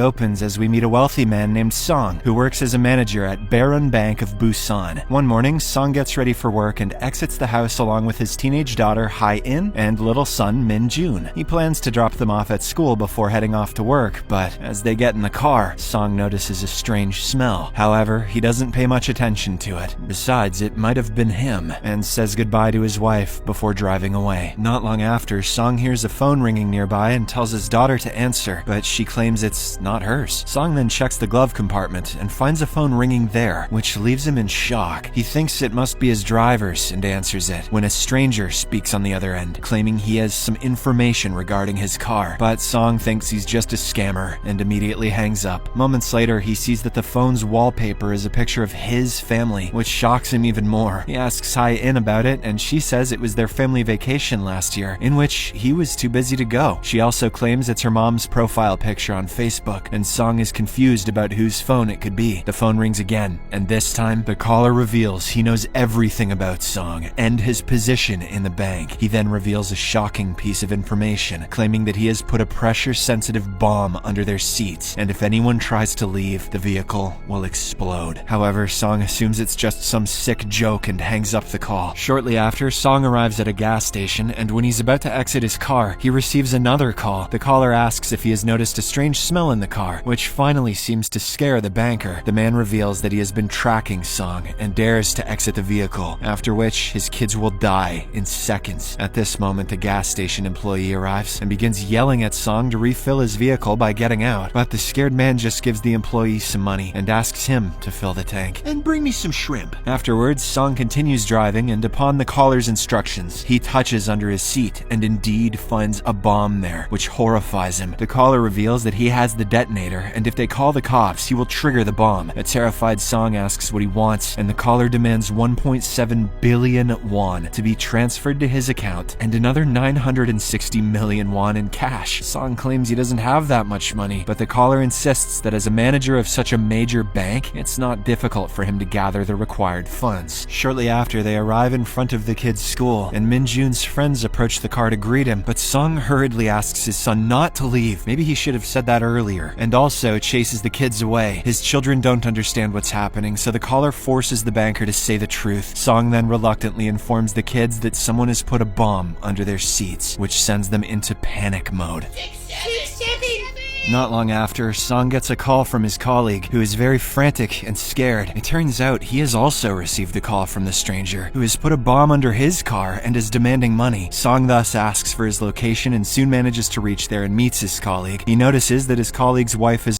opens as we meet a wealthy man named Song, who works as a manager at Baron Bank of Busan. One morning, Song gets ready for work and exits the house along with his teenage daughter Hai-in and little son Min-jun. He plans to drop them off at school before heading off to work, but as they get in the car, Song notices a strange smell. However, he doesn't pay much attention to it. Besides, it might have been him, and says goodbye to his wife before driving away. Not long after, Song hears a phone ringing nearby and tells his daughter to answer, but she claims it's not hers. Song then checks the glove compartment and finds a phone ringing there, which leaves him in shock. He thinks it must be his driver's and answers it, when a stranger speaks on the other end, claiming he has some information regarding his car. But Song thinks he's just a scammer and immediately hangs up. Moments later, he sees that the phone's wallpaper is a picture of his family, which shocks him even more. He asks Hai-in about it, and she says it was their family vacation last year, in which he was too busy to go. She also claims it's her mom's profile picture on Facebook, and Song is confused about whose phone it could be. The phone rings again, and this time, the caller reveals he knows everything about Song and his position in the bank. He then reveals a shocking piece of information, claiming that he has put a pressure-sensitive bomb under their seats, and if anyone tries to leave, the vehicle will explode. However, Song assumes it's just some sick joke and hangs up the call. Shortly after, Song arrives at a gas station, and when he's about to exit his car, he receives another call. The caller asks if he has noticed a strange smell in the car, which finally seems to scare the banker. The man reveals that he has been tracking Song and dares to exit the vehicle, after which his kids will die in seconds. At this moment, the gas station employee arrives and begins yelling at Song to refill his vehicle by getting out, but the scared man just gives the employee some money and asks him to fill the tank. And bring me some shrimp. Afterwards, Song continues driving, and upon the caller's instructions, he touches under his seat and indeed finds a bomb there, which horrifies him. The caller reveals that he has the detonator, and if they call the cops, he will trigger the bomb. A terrified Song asks what he wants, and the caller demands 1.7 billion won to be transferred to his account and another 960 million won in cash. Song claims he doesn't have that much money, but the caller insists that as a manager of such a major bank, it's not difficult for him to gather the required funds. Shortly after, they arrive in front of the kid's school, and Min-jun's friends approach the car to greet him, but Song hurriedly asks his son not to leave. Maybe he should have said that earlier, and also chases the kids away. His children don't understand what's happening, so the caller forces the banker to say the truth. Song then reluctantly informs the kids that someone has put a bomb under their seats, which sends them into panic mode. 6, 7. Not long after, Song gets a call from his colleague, who is very frantic and scared. It turns out he has also received a call from the stranger, who has put a bomb under his car and is demanding money. Song thus asks for his location and soon manages to reach there and meets his colleague. He notices that his colleague's wife has